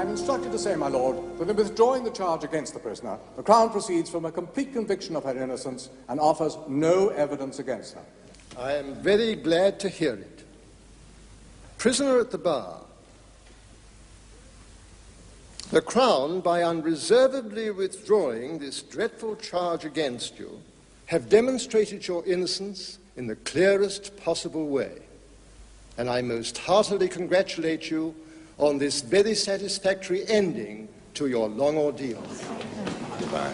am instructed to say, my lord, that in withdrawing the charge against the prisoner, the Crown proceeds from a complete conviction of her innocence and offers no evidence against her. I am very glad to hear it. Prisoner at the bar, the Crown, by unreservedly withdrawing this dreadful charge against you, have demonstrated your innocence in the clearest possible way. And I most heartily congratulate you on this very satisfactory ending to your long ordeal. Goodbye.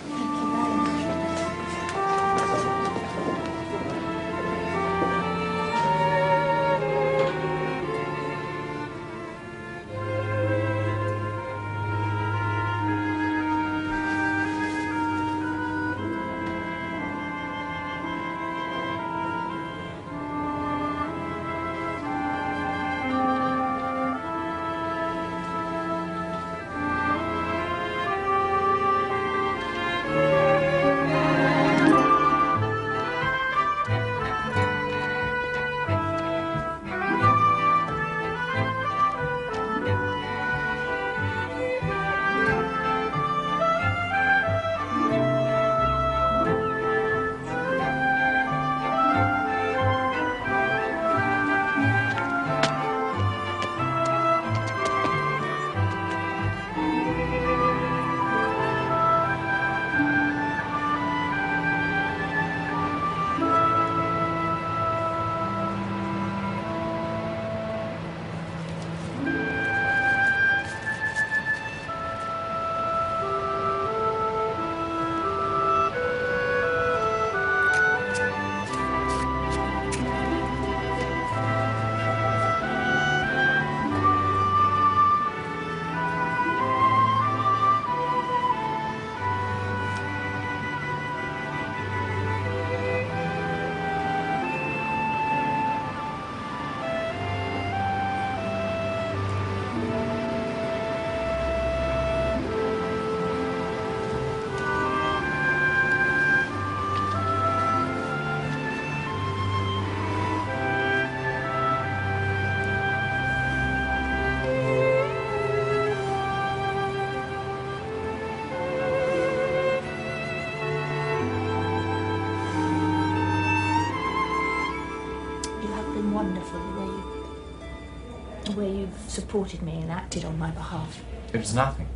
Where you've supported me and acted on my behalf. It was nothing.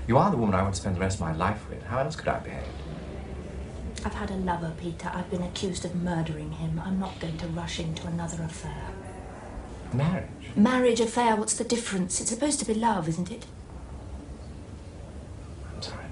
You are the woman I want to spend the rest of my life with. How else could I behave? I've had a lover, Peter. I've been accused of murdering him. I'm not going to rush into another affair. Marriage? Marriage, affair, what's the difference? It's supposed to be love, isn't it? I'm sorry.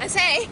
I say.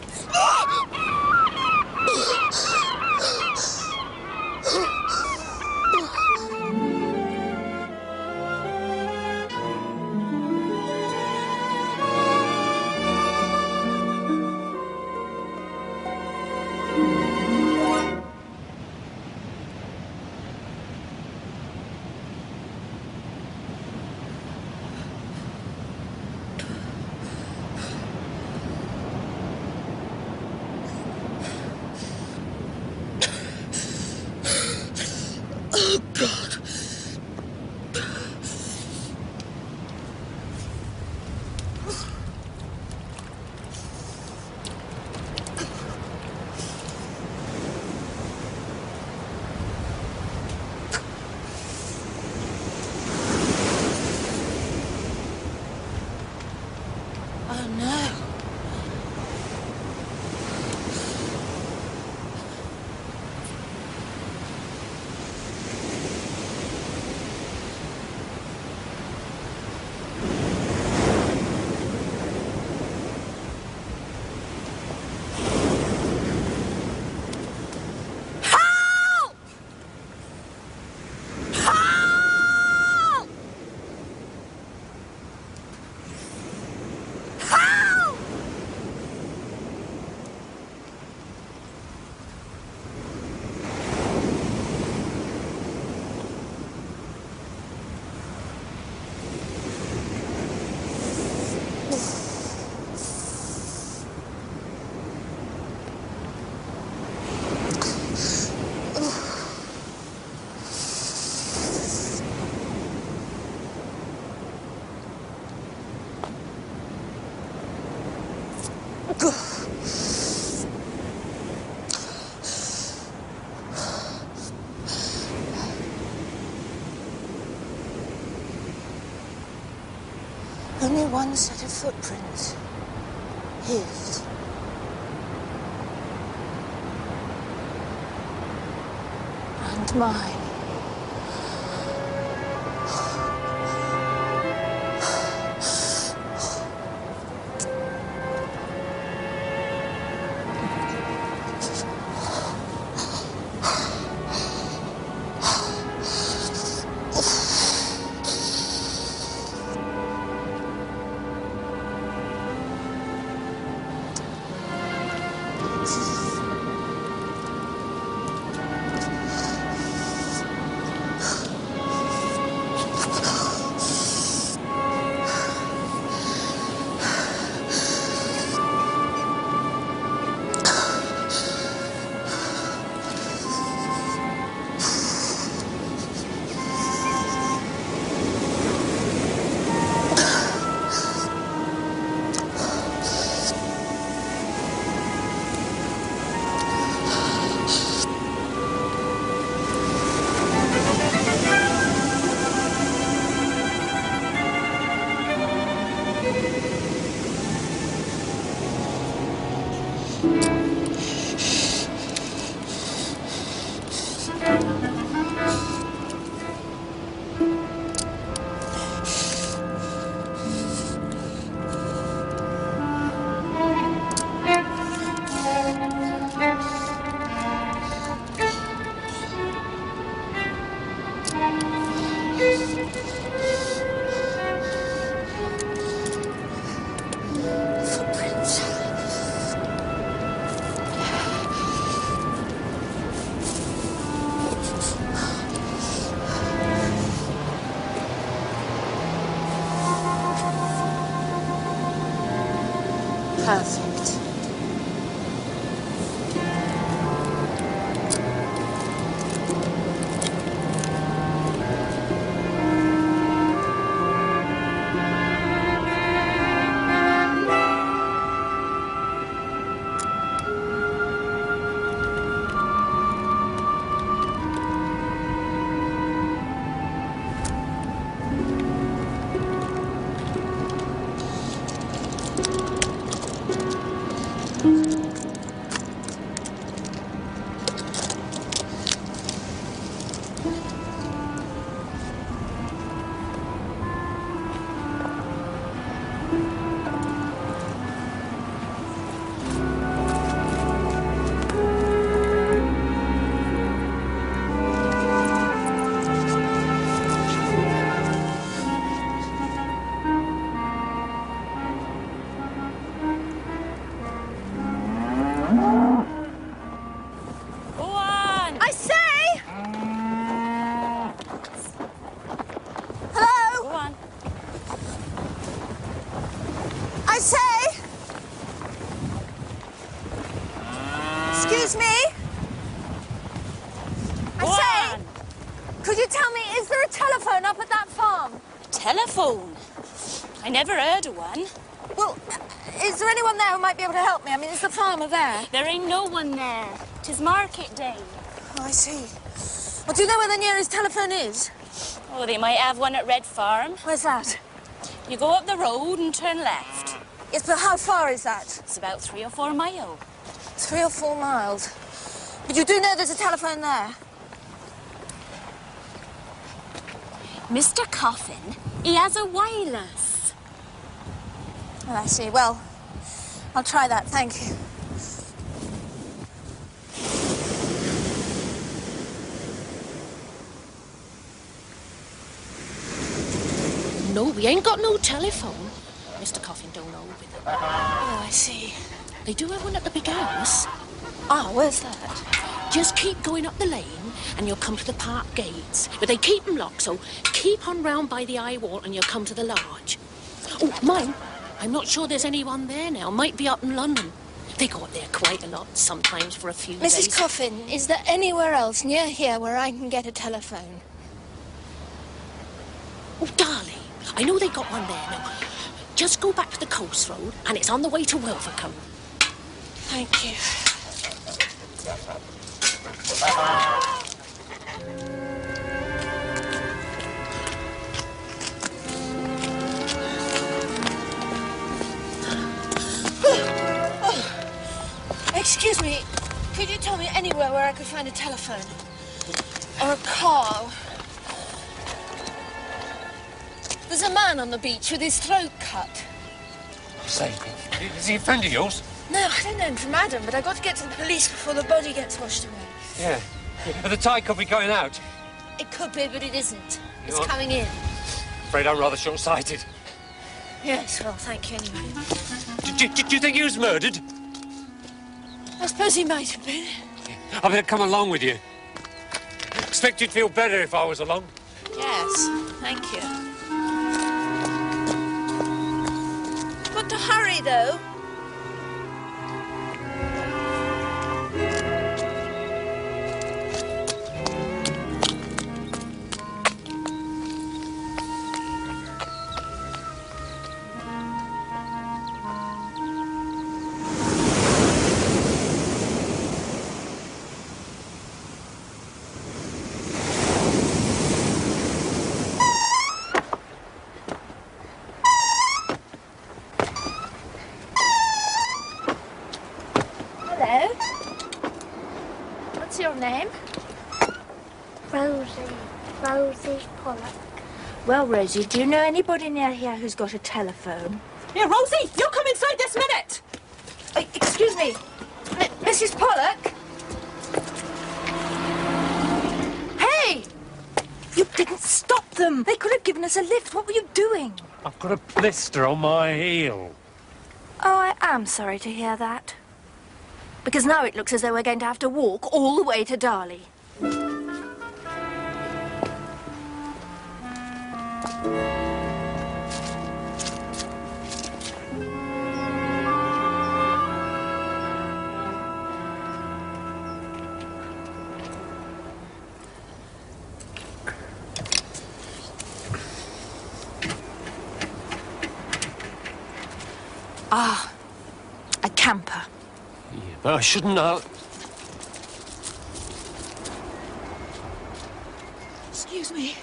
only one set of footprints. His. And mine. Perfect. Excuse me? I say, could you tell me, is there a telephone up at that farm? Telephone? I never heard of one. Well, is there anyone there who might be able to help me? I mean, is the farmer there? There ain't no one there. 'Tis market day. Oh, I see. Well, do you know where the nearest telephone is? Oh, they might have one at Red Farm. Where's that? You go up the road and turn left. Yes, but how far is that? It's about 3 or 4 miles. 3 or 4 miles. But you do know there's a telephone there? Mr. Coffin, he has a wireless. Oh, I see. Well, I'll try that, thank you. No, we ain't got no telephone. Mr. Coffin don't know with them. Oh, I see. They do have one at the big house. Ah, where's that? Just keep going up the lane and you'll come to the park gates. But they keep them locked, so keep on round by the high wall and you'll come to the lodge. Oh, mine. I'm not sure there's anyone there now. Might be up in London. They go up there quite a lot, sometimes for a few days. Mrs. Coffin, is there anywhere else near here where I can get a telephone? Oh, darling, I know they got one there now. Just go back to the coast road and it's on the way to Wilvercombe. Thank you. Excuse me, could you tell me anywhere where I could find a telephone? Or a car? There's a man on the beach with his throat cut. Say, is he a friend of yours? No, I don't know him from Adam, but I've got to get to the police before the body gets washed away. Yeah. But the tide could be going out. It could be, but it isn't. It's What? coming in. Afraid I'm rather short-sighted. Yes, well, thank you anyway. Do you think he was murdered? I suppose he might have been. I better come along with you. Expect you'd feel better if I was along. Yes, thank you. Got to hurry, though. Name? Rosie Pollock. Well, Rosie, do you know anybody near here who's got a telephone? Yeah, Rosie, you come inside this minute! Excuse me, Mrs. Pollock? Hey! You didn't stop them. They could have given us a lift. What were you doing? I've got a blister on my heel. Oh, I am sorry to hear that. Because now it looks as though we're going to have to walk all the way to Darley. Ah, a camper. Yeah, but I shouldn't have... Excuse me.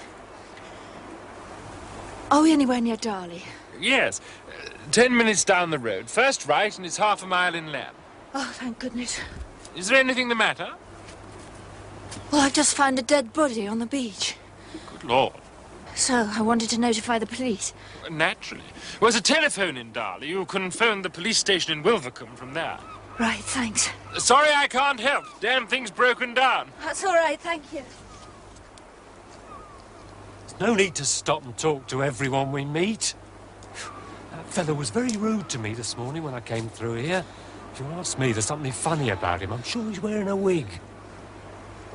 Are we anywhere near Darley? Yes. 10 minutes down the road. First right, and it's half a mile inland. Oh, thank goodness. Is there anything the matter? Well, I've just found a dead body on the beach. Good Lord. So, I wanted to notify the police. Naturally. Well, there's a telephone in Darley. You can phone the police station in Wilvercombe from there. Right, thanks. Sorry I can't help. Damn thing's broken down. That's all right, thank you. There's no need to stop and talk to everyone we meet. That fellow was very rude to me this morning when I came through here. If you ask me, there's something funny about him. I'm sure he's wearing a wig.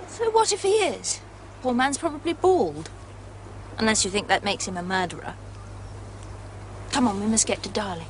So what if he is? Poor man's probably bald. Unless you think that makes him a murderer. Come on, we must get to Darley.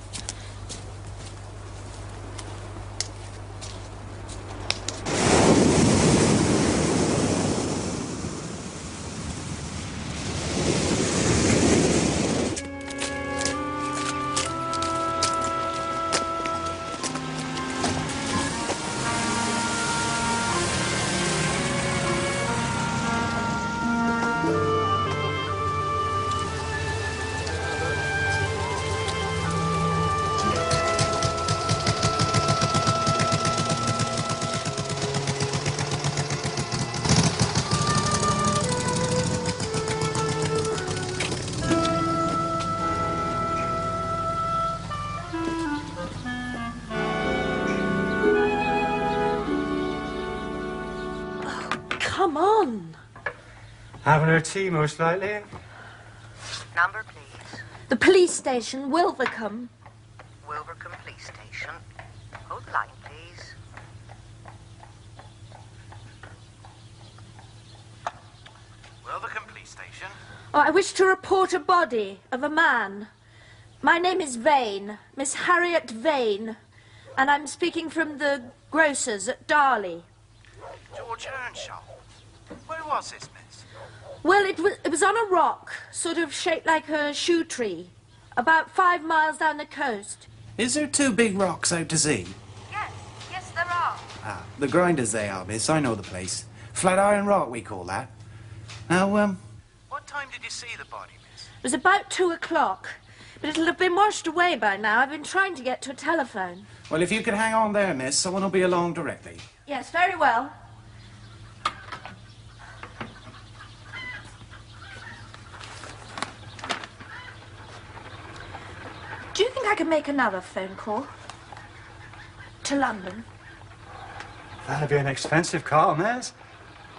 Come on. Having her tea, most likely. Number, please. The police station, Wilvercombe. Wilvercombe Police Station. Hold the line, please. Wilvercombe Police Station. Oh, I wish to report a body of a man. My name is Vane, Miss Harriet Vane, and I'm speaking from the grocer's at Darley. George Earnshaw. Where was this, miss? Well, it was on a rock, sort of shaped like a shoe tree, about 5 miles down the coast. Is there 2 big rocks out to sea? Yes, there are. Ah, the grinders they are, miss. I know the place. Flatiron Rock, we call that. Now, What time did you see the body, miss? It was about 2 o'clock. But it'll have been washed away by now. I've been trying to get to a telephone. Well, if you could hang on there, miss, someone will be along directly. Yes, very well. Do you think I could make another phone call? To London? That'd be an expensive call, miss.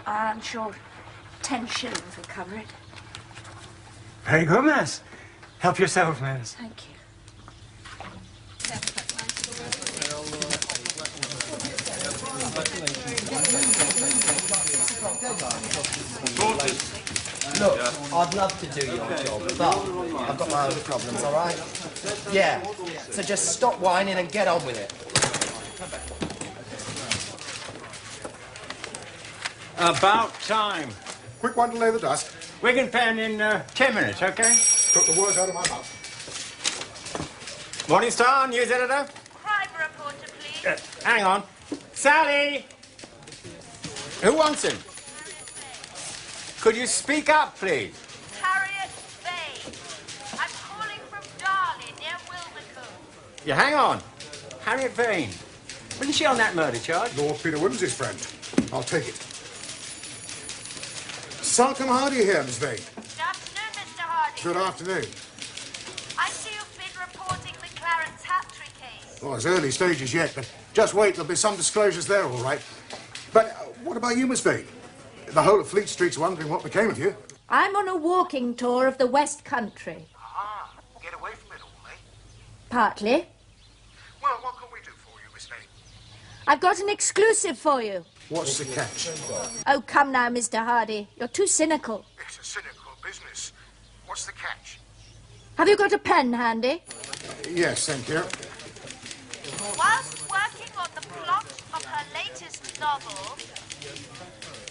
I'm sure 10 shillings will cover it. Very good, miss. Help yourself, miss. Thank you. Look, I'd love to do your job, but I've got my own problems, all right? Yeah, so just stop whining and get on with it. About time. Quick one to lay the dust. Wig and pen in 10 minutes, okay? Took the words out of my mouth. Morning Star, news editor. Crime reporter, please. Hang on. Sally! Who wants him? Could you speak up, please? Harriet Vane. I'm calling from Darley, near Wilvercombe. Yeah, hang on. Harriet Vane. Wasn't she on that murder charge? Lord Peter Wimsey's friend. I'll take it. Welcome Hardy here, Miss Vane. Good afternoon, Mr. Hardy. Good afternoon. I see you've been reporting the Clarence Hatchery case. Well, it's early stages yet, but just wait, there'll be some disclosures there, all right. But what about you, Miss Vane? The whole of Fleet Street's wondering what became of you. I'm on a walking tour of the West Country. Ah, get away from it all, eh? Partly. Well, what can we do for you, Miss Vane? I've got an exclusive for you. What's the catch? Oh, come now, Mr. Hardy. You're too cynical. It's a cynical business. What's the catch? Have you got a pen handy? Yes, thank you. Whilst working on the plot of her latest novel,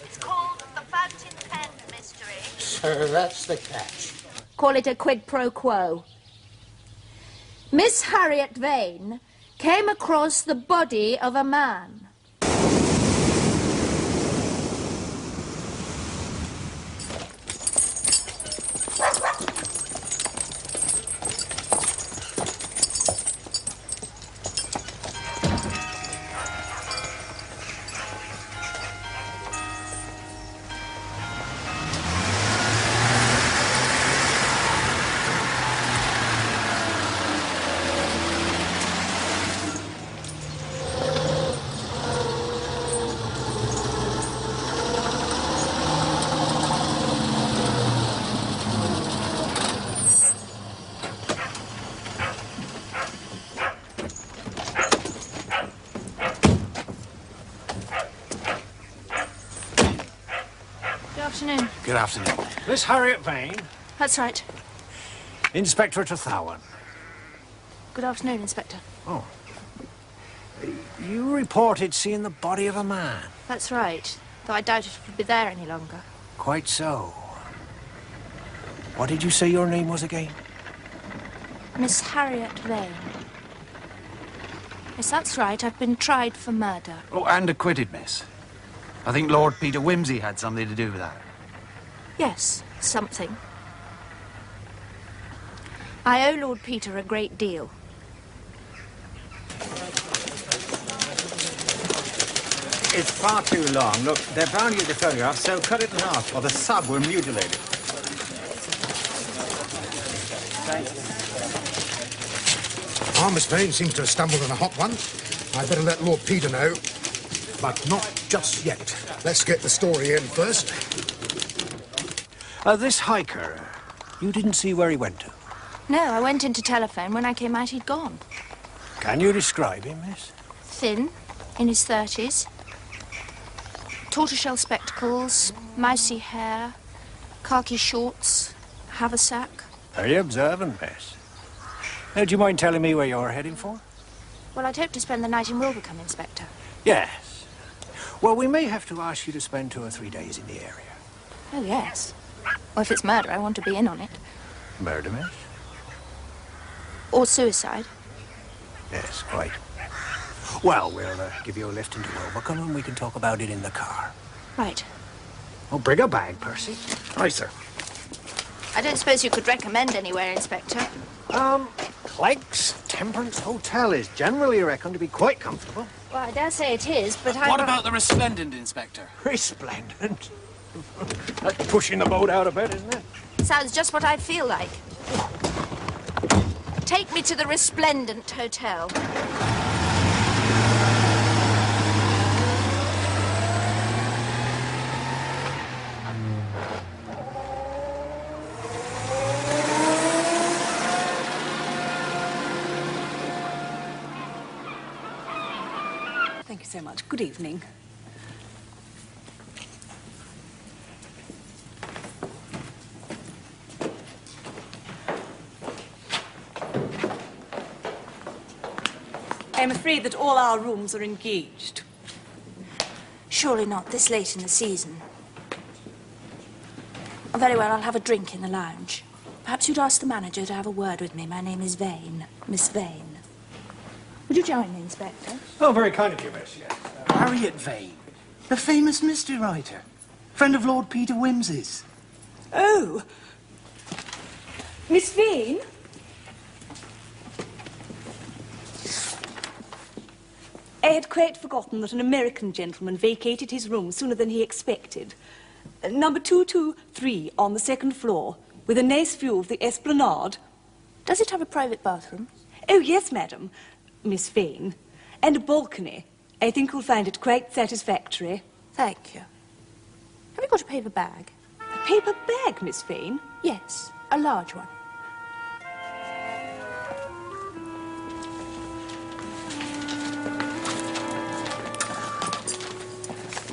it's called The Fountain Pen Mystery. So that's the catch. Call it a quid pro quo. Miss Harriet Vane came across the body of a man. Good afternoon. Miss Harriet Vane. That's right. Inspector Tothawan. Good afternoon, Inspector. Oh. You reported seeing the body of a man. That's right, though I doubt it would be there any longer. Quite so. What did you say your name was again? Miss Harriet Vane. Yes, that's right. I've been tried for murder. Oh, and acquitted, miss. I think Lord Peter Wimsey had something to do with that. Yes, something. I owe Lord Peter a great deal. It's far too long. Look, they're bound to get the photograph, so cut it in half, or the sub will mutilate it. Ah, Miss Vane seems to have stumbled on a hot one. I'd better let Lord Peter know. But not just yet. Let's get the story in first. This hiker, you didn't see where he went to? No, I went into telephone. When I came out, he'd gone. Can you describe him, miss? Thin, in his 30s. Tortoiseshell spectacles, mousy hair, khaki shorts, haversack. Very observant, miss. Do you mind telling me where you're heading for? Well, I'd hoped to spend the night in Wilvercombe, Inspector. Yes. Well, we may have to ask you to spend 2 or 3 days in the area. Oh, yes. Well, if it's murder, I want to be in on it. Murder, miss? Or suicide. Yes, quite. Well, we'll give you a lift into Wilvercombe and we can talk about it in the car. Right. Oh, bring a bag, Percy. Aye, sir. I don't suppose you could recommend anywhere, Inspector. Clegg's Temperance Hotel is generally reckoned to be quite comfortable. Well, I dare say it is, but What about the resplendent, Inspector? Resplendent? That's pushing the boat out a bit, isn't it? Sounds just what I feel like. Take me to the Resplendent Hotel. Thank you so much. Good evening. I'm afraid that all our rooms are engaged. Surely not this late in the season. Oh, very well, I'll have a drink in the lounge. Perhaps you'd ask the manager to have a word with me. My name is Vane, Miss Vane. Would you join me, Inspector? Oh, very kind of you, miss, yes. Harriet Vane, the famous mystery writer. Friend of Lord Peter Wimsey's. Oh! Miss Vane? I had quite forgotten that an American gentleman vacated his room sooner than he expected. Number 223 on the second floor, with a nice view of the esplanade. Does it have a private bathroom? Oh, yes, madam, Miss Vane. And a balcony. I think you'll find it quite satisfactory. Thank you. Have you got a paper bag? A paper bag, Miss Vane? Yes, a large one.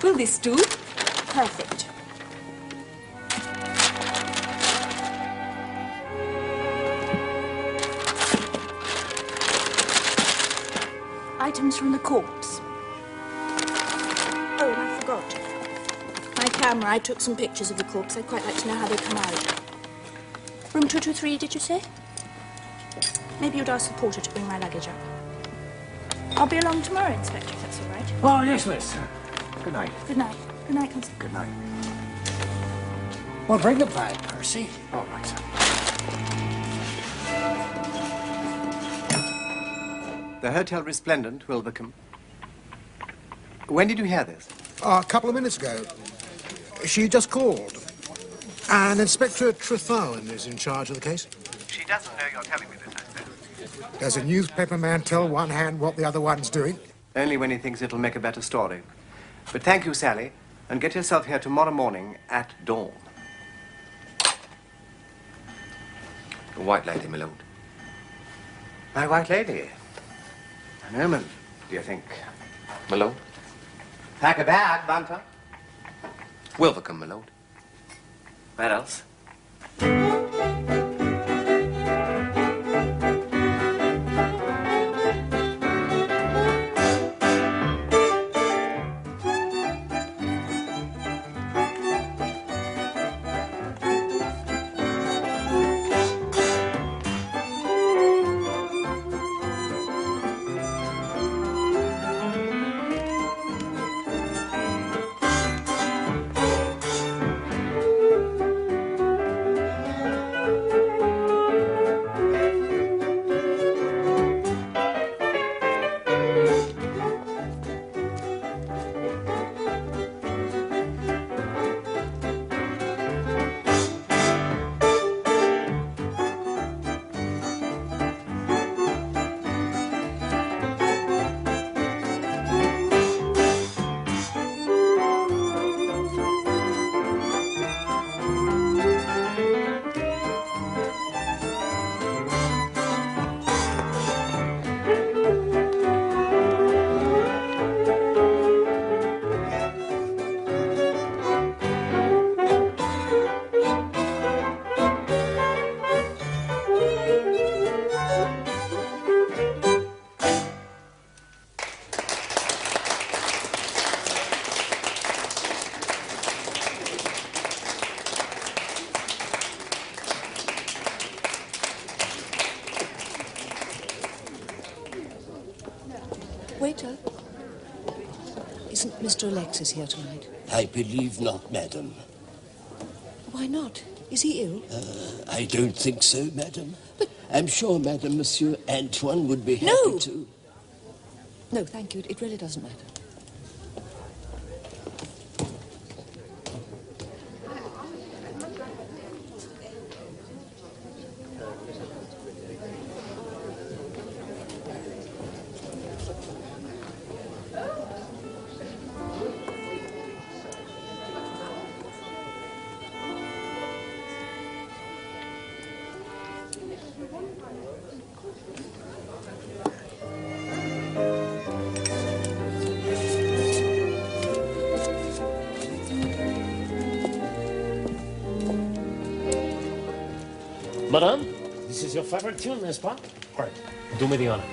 Will this do? Perfect. Items from the corpse. Oh, and I forgot. My camera, I took some pictures of the corpse. I'd quite like to know how they come out. Room 223, did you say? Maybe you'd ask the porter to bring my luggage up. I'll be along tomorrow, Inspector, if that's all right. Oh, yes, miss. Good night. Good night. Good night, Constable. Good night. Well, bring the bag, Percy. All right, sir. The Hotel Resplendent, Wilvercombe. When did you hear this? A couple of minutes ago. She just called. And Inspector Trethuen is in charge of the case. She doesn't know you're telling me this, I said. Does a newspaper man tell one hand what the other one's doing? Only when he thinks it'll make a better story. But thank you, Sally, and get yourself here tomorrow morning at dawn. The White Lady, my lord. My White Lady? An omen, do you think? My lord. Pack a bag, Bunter. Wilvercombe, my lord. Where else? Waiter, isn't Mr. Alexis here tonight? I believe not, madam. Why not? Is he ill? I don't think so, madam. But I'm sure, Madame, Monsieur Antoine would be happy to. No, thank you. It really doesn't matter. Madame, this is your favorite tune, n'est-ce pas? Great. Do me the honor.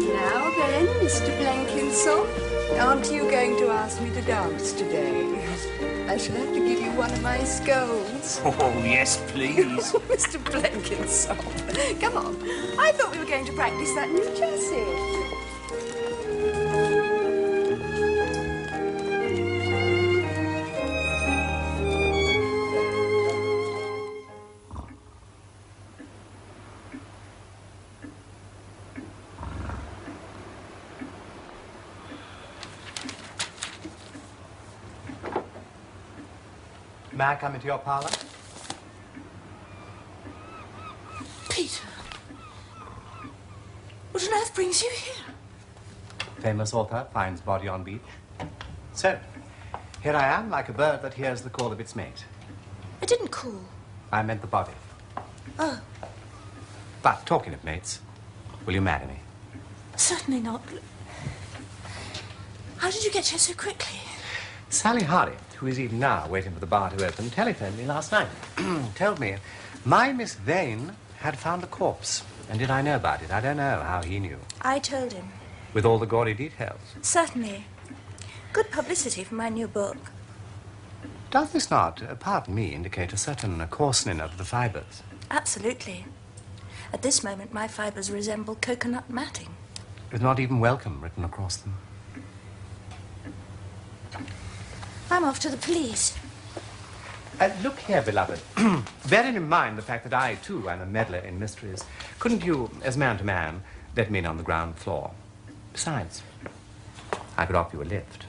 Now then, Mr. Blenkinsop, aren't you going to ask me to dance today? I shall have to give you one of my scolds. Oh, yes, please. Mr. Blenkinsop, come on. I thought we were going to practice that new chassis. May I come into your parlour? Peter, what on earth brings you here? Famous author finds body on beach. So, here I am, like a bird that hears the call of its mate. I didn't call. I meant the body. Oh, But, talking of mates, will you marry me? certainly not. How did you get here so quickly? Sally Hardy, who is even now waiting for the bar to open, telephoned me last night. Told me my Miss Vane had found a corpse. And did I know about it? I don't know how he knew. I told him. With all the gory details. Certainly. Good publicity for my new book. Does this not, pardon me, indicate a certain coarsening of the fibres? Absolutely. At this moment, my fibres resemble coconut matting. With not even welcome written across them. I'm off to the police. Look here, beloved. Bearing in mind the fact that I, too, am a meddler in mysteries, couldn't you, as man to man, let me in on the ground floor? Besides, I could offer you a lift.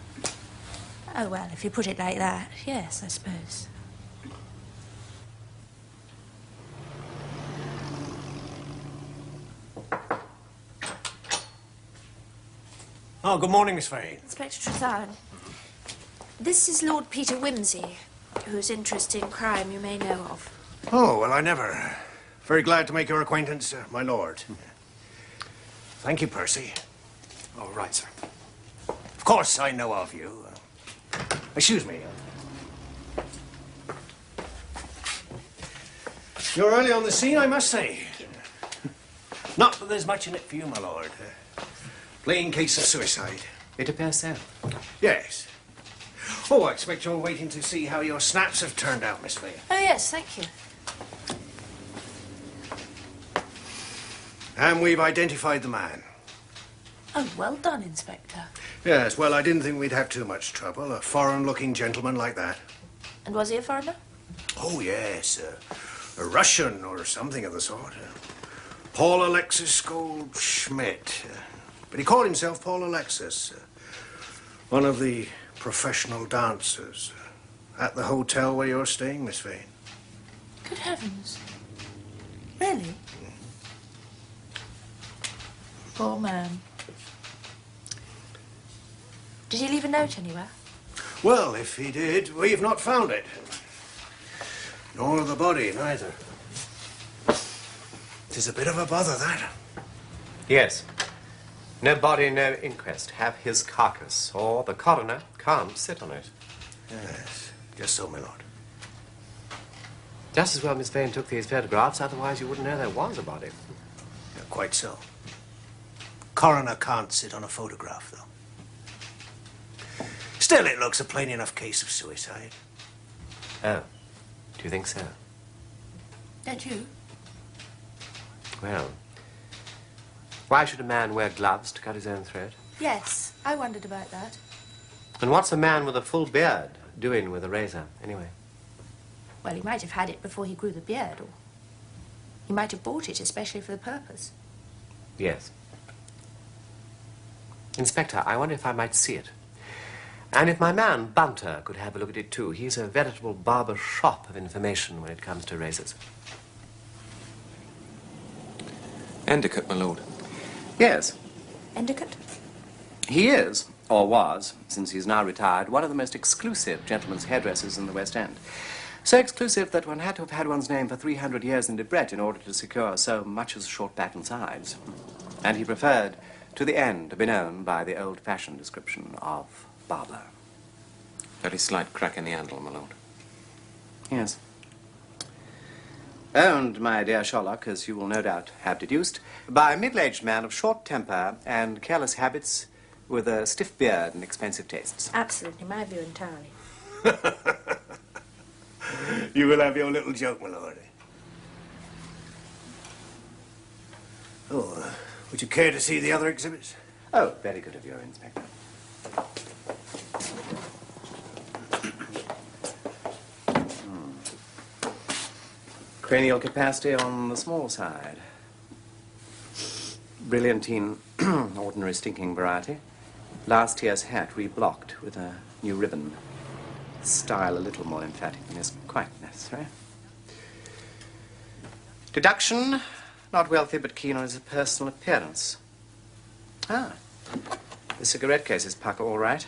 Oh, well, if you put it like that, yes, I suppose. Oh, good morning, Miss Vane. Inspector Trethane, this is Lord Peter Wimsey, whose interest in crime you may know of. Oh, well, I never. Very glad to make your acquaintance, my lord. Thank you, Percy. Oh, right, sir. Of course, I know of you. Excuse me. You're early on the scene, I must say. Not that there's much in it for you, my lord. Plain case of suicide. It appears so. Yes. Oh, I expect you're waiting to see how your snaps have turned out, Miss Vane. Oh, yes, thank you. And we've identified the man. Oh, well done, Inspector. Yes, well, I didn't think we'd have too much trouble. A foreign-looking gentleman like that. And was he a foreigner? Oh, yes. A Russian or something of the sort. Paul Alexis Goldschmidt. But he called himself Paul Alexis. One of the professional dancers. At the hotel where you're staying, Miss Vane. Good heavens. Really? Poor man. Did he leave a note anywhere? Well, if he did, we've not found it. Nor the body, neither. Tis a bit of a bother, that. Yes. No body, no inquest. Have his carcass, or the coroner can't sit on it. Yes, just so, my lord. Just as well Miss Vane took these photographs, otherwise you wouldn't know there was a body. Yeah, quite so. Coroner can't sit on a photograph, though. Still, it looks a plain enough case of suicide. Oh, do you think so? Don't you? Well, Why should a man wear gloves to cut his own throat? Yes, I wondered about that. And what's a man with a full beard doing with a razor, anyway? Well, he might have had it before he grew the beard, or he might have bought it especially for the purpose. Yes. Inspector, I wonder if I might see it. And if my man, Bunter, could have a look at it too. He's a veritable barber shop of information when it comes to razors. Endicott, my lord. Yes. Endicott? He is, or was, since he's now retired, one of the most exclusive gentlemen's hairdressers in the West End. So exclusive that one had to have had one's name for 300 years in Debrett in order to secure so much as a short back and sides. And he preferred, to the end, to be known by the old-fashioned description of barber. Very slight crack in the handle, my lord. Yes. Owned, my dear Sherlock, as you will no doubt have deduced, by a middle-aged man of short temper and careless habits with a stiff beard and expensive tastes. Absolutely, my view entirely. You will have your little joke, my lord. Oh, would you care to see the other exhibits? Oh, very good of you, Inspector. Cranial capacity on the small side. Brilliantine, ordinary stinking variety. Last year's hat reblocked with a new ribbon. Style a little more emphatic than is quite necessary. Deduction, not wealthy but keen on his personal appearance. Ah, the cigarette case is pucker all right.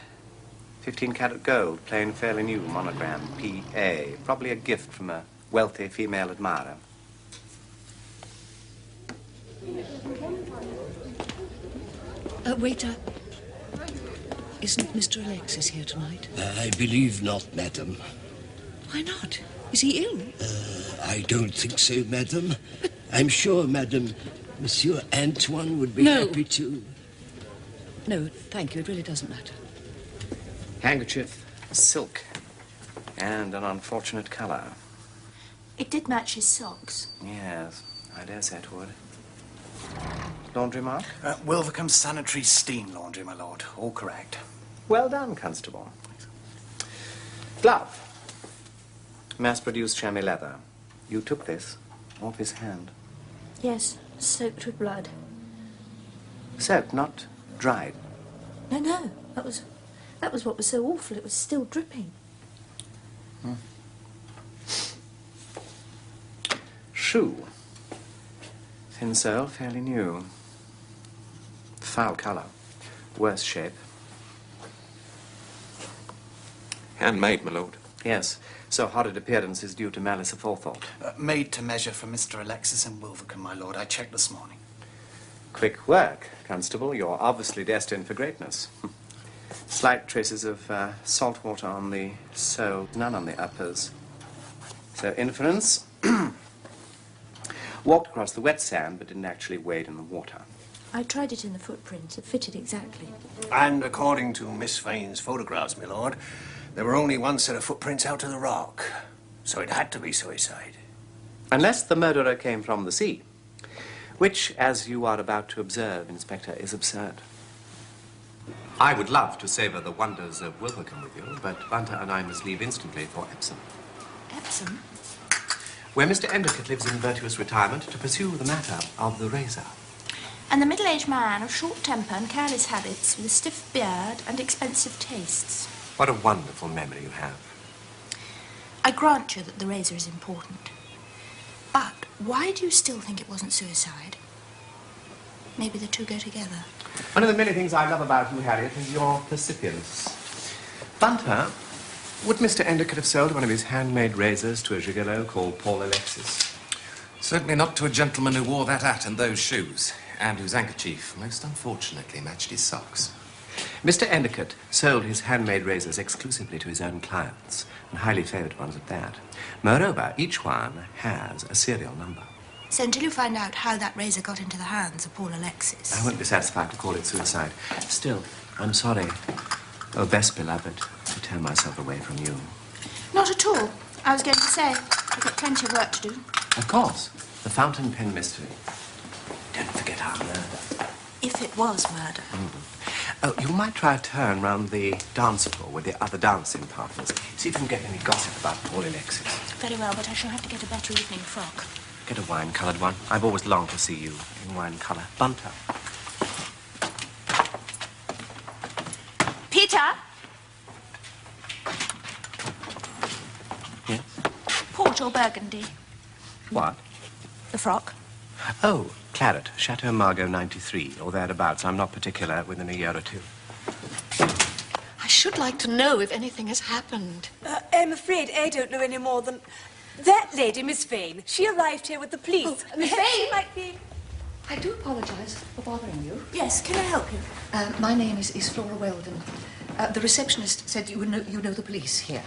15-carat gold, plain fairly new, monogram, P.A. Probably a gift from a wealthy female admirer. Waiter. Isn't Mr. Alexis here tonight? I believe not, madam. Why not? Is he ill? I don't think so, madam. I'm sure, madam, Monsieur Antoine would be No. happy to... No, thank you. It really doesn't matter. Handkerchief, silk, and an unfortunate color. It did match his socks. Yes, I dare say it would. Laundry mark? Wilvercombe Sanitary Steam Laundry, my lord. All correct. Well done, Constable. Glove. Mass-produced chamois leather. You took this off his hand. Yes, soaked with blood. Soaked, not dried. No, no, that was what was so awful. It was still dripping. Shoe. Thin sole, fairly new. Foul color. Worse shape. Handmade, my lord. Yes, so horrid appearance is due to malice aforethought. Made to measure for Mr. Alexis and Wilvercombe, my lord. I checked this morning. Quick work, Constable. You're obviously destined for greatness. Slight traces of salt water on the sole, none on the uppers. So inference. Walked across the wet sand, but didn't actually wade in the water. I tried it in the footprints. It fitted exactly. And according to Miss Vane's photographs, my lord, there were only one set of footprints out to the rock. So it had to be suicide. Unless the murderer came from the sea. Which, as you are about to observe, Inspector, is absurd. I would love to savor the wonders of Wilvercombe with you, but Bunter and I must leave instantly for Epsom. Epsom? Where Mr. Endicott lives in virtuous retirement to pursue the matter of the razor. And the middle-aged man of short temper and careless habits with a stiff beard and expensive tastes. What a wonderful memory you have. I grant you that the razor is important. But why do you still think it wasn't suicide? Maybe the two go together. One of the many things I love about you, Harriet, is your percipience. Bunter, would Mr. Endicott have sold one of his handmade razors to a gigolo called Paul Alexis? Certainly not to a gentleman who wore that hat and those shoes, and whose handkerchief most unfortunately matched his socks. Mr. Endicott sold his handmade razors exclusively to his own clients, and highly favoured ones at that. Moreover, each one has a serial number. So until you find out how that razor got into the hands of Paul Alexis... I won't be satisfied to call it suicide. Still, I'm sorry, oh best beloved, to turn myself away from you. Not at all. I was going to say, I've got plenty of work to do. Of course, the fountain pen mystery. Don't forget our murder. it was murder. Oh, you might try a turn round the dance floor with the other dancing partners. See if you can get any gossip about Paul Alexis. Very well, but I shall have to get a better evening frock. Get a wine-coloured one. I've always longed to see you in wine colour. Bunter. Peter! Yes? Port or burgundy? What? The frock. Oh, claret. Chateau Margaux 93, or thereabouts. I'm not particular, within a year or two. I should like to know if anything has happened. I'm afraid I don't know any more than... That lady, Miss Vane, she arrived here with the police. Oh, Miss Vane? She might be... I do apologise for bothering you. Yes, can I help you? My name is Flora Weldon. The receptionist said you know the police here.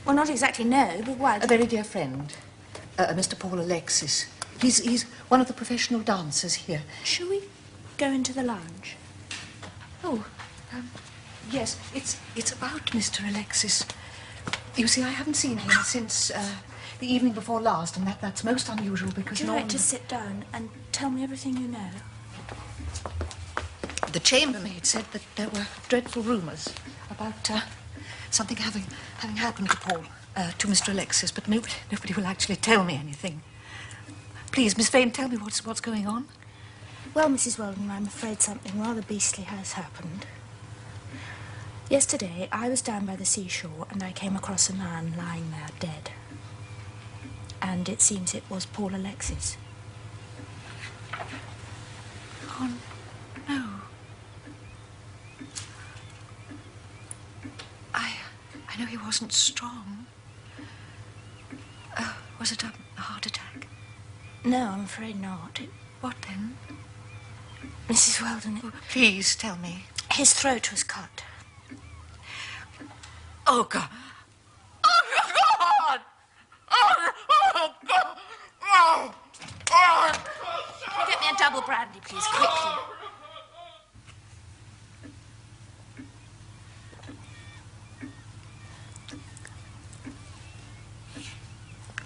Well, not exactly no, but why? A very dear friend, Mr. Paul Alexis. He's one of the professional dancers here. Shall we go into the lounge? Oh, yes, it's about Mr. Alexis. You see, I haven't seen him since the evening before last, and that's most unusual because Would you like to sit down and tell me everything you know? The chambermaid said that there were dreadful rumours about something having happened to Paul, to Mr. Alexis, but nobody will actually tell me anything. Please, Miss Vane, tell me what's going on. Well, Mrs. Weldon, I'm afraid something rather beastly has happened. Yesterday, I was down by the seashore and I came across a man lying there dead. And it seems it was Paul Alexis. Oh, no. I know he wasn't strong. Was it a heart attack? No, I'm afraid not. What then? Mrs. Weldon... Oh, please tell me. His throat was cut. Oh, God. Oh, God! Oh, God! Oh! Get me a double brandy, please, quickly.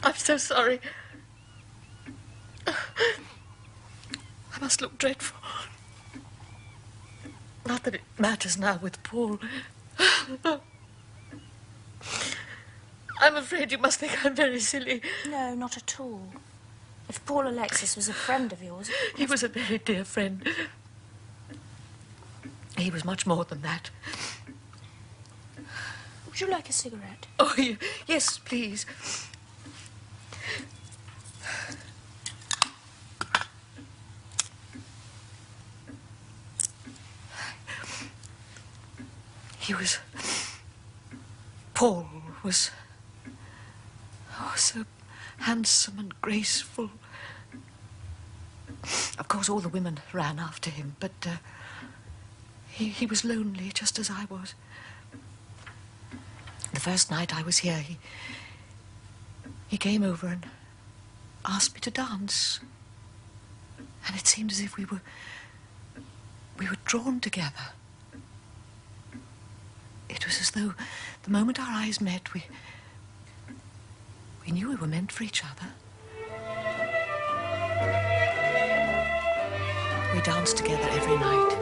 I'm so sorry. I must look dreadful. Not that it matters now with Paul. I'm afraid you must think I'm very silly. No, not at all. If Paul Alexis was a friend of yours... He was a very dear friend. He was much more than that. Would you like a cigarette? Oh, yes, please. Paul was so handsome and graceful. Of course, all the women ran after him, but he was lonely, just as I was. The first night I was here, he came over and asked me to dance. And it seemed as if we were drawn together. It was as though the moment our eyes met, we knew we were meant for each other. We danced together every night.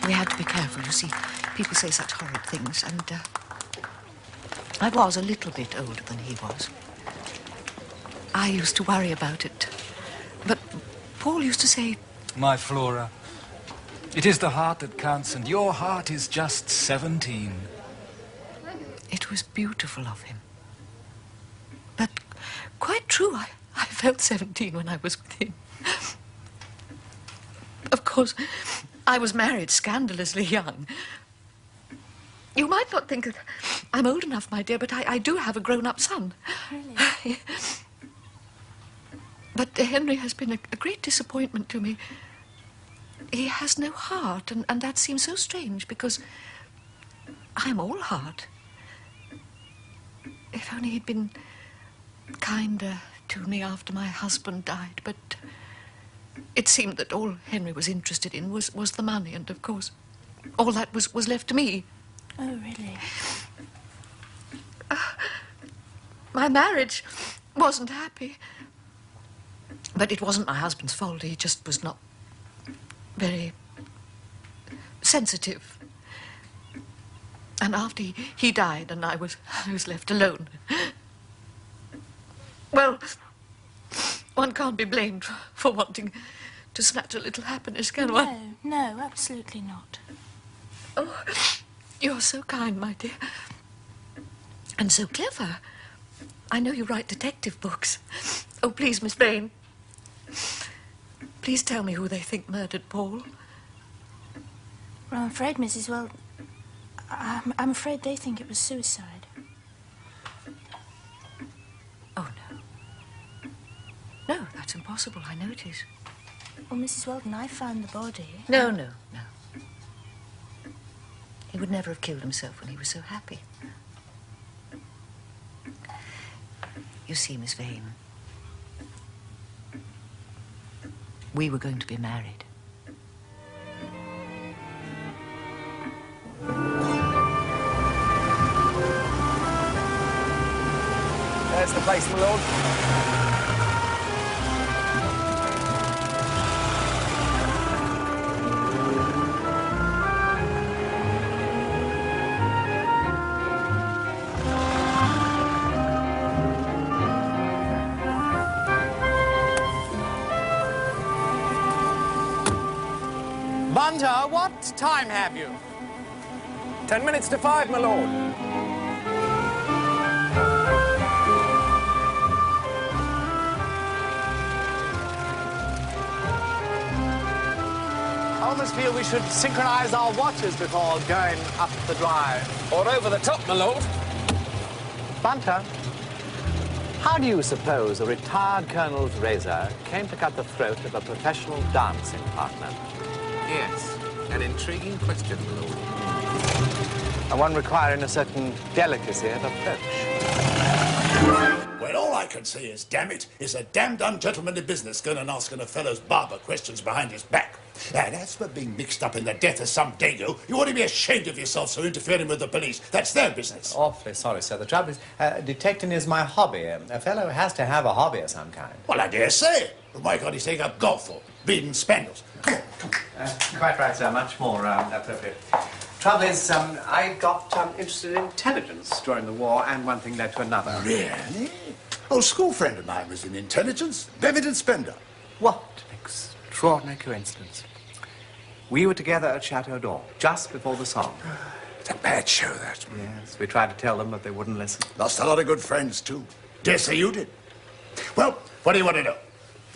We had to be careful, you see. People say such horrid things, and I was a little bit older than he was. I used to worry about it. But Paul used to say... My Flora, it is the heart that counts, and your heart is just 17. It was beautiful of him. But quite true, I felt 17 when I was with him. Of course, I was married scandalously young. You might not think that I'm old enough, my dear, but I do have a grown-up son. Really? But Henry has been a great disappointment to me. he has no heart, and that seems so strange, because I'm all heart. If only he'd been kinder to me after my husband died, but it seemed that all Henry was interested in was the money, and of course all that was left to me. Oh, really? My marriage wasn't happy, but it wasn't my husband's fault. He just was not very sensitive. And after he died and I was left alone, well, one can't be blamed for wanting to snatch a little happiness, can one? No, absolutely not. Oh, you're so kind, my dear. And so clever. I know you write detective books. Oh, please, Miss Vane. Please tell me who they think murdered Paul. Well, I'm afraid, Mrs. Well, I'm afraid they think it was suicide. Oh, no. No, that's impossible. I know it is. Well, Mrs. Weldon, I found the body. No. He would never have killed himself when he was so happy. You see, Miss Vane, we were going to be married. There's the place, my lord. Bunter, what time have you? 10 minutes to 5, my lord. I almost feel we should synchronize our watches before going up the drive. Or over the top, my lord. Bunter, how do you suppose a retired colonel's razor came to cut the throat of a professional dancing partner? Yes, an intriguing question, my lord. And one requiring a certain delicacy of approach. Well, all I can say is, damn it, it's a damned ungentlemanly business going and asking a fellow's barber questions behind his back. And as for being mixed up in the death of some dago, you ought to be ashamed of yourself for interfering with the police. That's their business. Awfully sorry, sir. The trouble is, detecting is my hobby. A fellow has to have a hobby of some kind. Well, I dare say. But why can't he take up golf or beading spaniels? Come on. Quite right, sir. Much more appropriate. Trouble is, I got interested in intelligence during the war, and one thing led to another. Really? Oh, a school friend of mine was in intelligence. Bevan Spender. What an extraordinary coincidence. We were together at Chateau d'Or, just before the song. It's a bad show, that. Yes, we tried to tell them, but they wouldn't listen. Lost a lot of good friends, too. Dare say you did. Well, what do you want to know?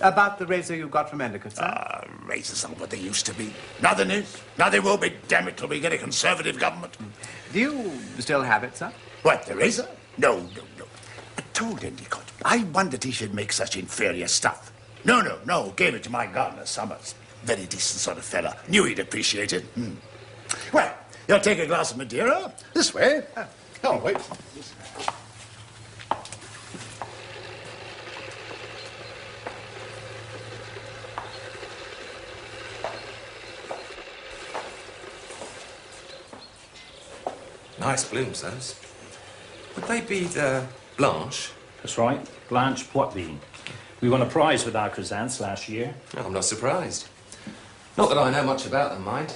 About the razor you got from Endicott, sir? Razors aren't what they used to be. Nothing is. Nothing will be, damn it, till we get a conservative government. Do you still have it, sir? What, the razor? No. I told Endicott. I wondered he should make such inferior stuff. No. Gave it to my gardener, Summers. Very decent sort of fella. Knew he'd appreciate it. Well, you'll take a glass of Madeira? This way. Oh, wait. Nice blooms, those. Would they be the Blanche? That's right, Blanche Poitvin. We won a prize with our chrysanthemums last year. Oh, I'm not surprised. Not that I know much about them, mind.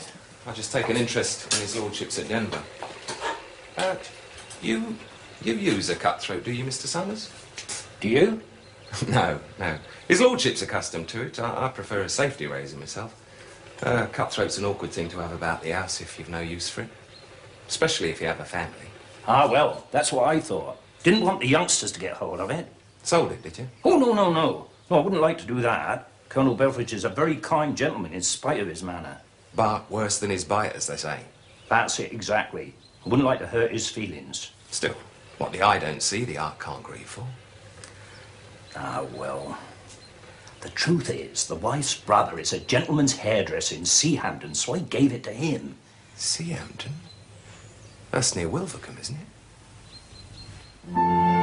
I just take an interest in his lordship's at Denver. You use a cutthroat, do you, Mr. Summers? Do you? No. His lordship's accustomed to it. I prefer a safety razor myself. Cutthroat's an awkward thing to have about the house if you've no use for it. Especially if you have a family. Ah, well, that's what I thought. Didn't want the youngsters to get hold of it. Sold it, did you? Oh, no. No, I wouldn't like to do that. Colonel Belfridge is a very kind gentleman in spite of his manner. But worse than his bite, as they say. That's it, exactly. I wouldn't like to hurt his feelings. Still, what the eye don't see, the art can't grieve for. Ah, well. The truth is, the wife's brother is a gentleman's hairdresser in Seahampton, so I gave it to him. Seahampton? That's near Wilvercombe, isn't it?